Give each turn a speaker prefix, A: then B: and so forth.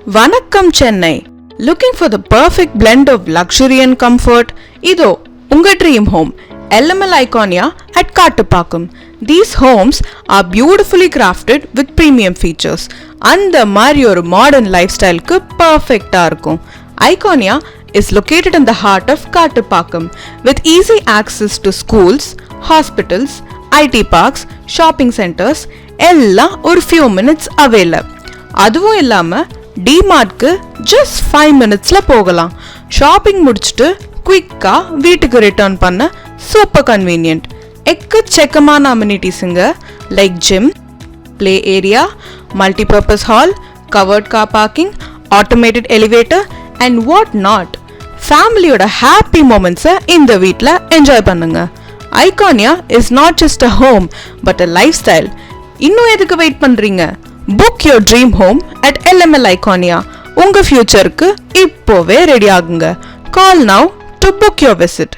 A: வணக்கம் Chennai. Looking for the perfect blend of luxury and comfort? இதோ உங்க dream home LML Iconia at Kattupakam. These homes are beautifully crafted with premium features. அந்த மாதிரி ஒரு modern lifestyleக்கு perfect-ஆ இருக்கும். Iconia is located in the heart of Kattupakam with easy access to schools, hospitals, IT parks, shopping centers எல்லாம் ஒரு few minutes available. அதுவும் இல்லாம டிமார்ட்க்கு just 5 minutesல போகலாம். Shopping முடிச்சிட்டு குயிக்கா வீட்டுக்கு ரிட்டர்ன் பண்ண சூப்பர் கன்வீனியன்ட். எக்கச்சக்கமான அம்யூனிட்டிஸுங்க like gym, play area, multipurpose hall, covered car parking, automated elevator and what not. ஃபேமிலியோட ஹாப்பி மூமெண்ட்ஸை இந்த வீட்டில் என்ஜாய் பண்ணுங்க. Iconia is not just a home but a lifestyle. இன்னும் எதுக்கு வெயிட் பண்றீங்க? Book your dream home at LML Iconia. உங்க ஃபியூச்சருக்கு இப்போவே ரெடி ஆகுங்க. Call now to book your visit.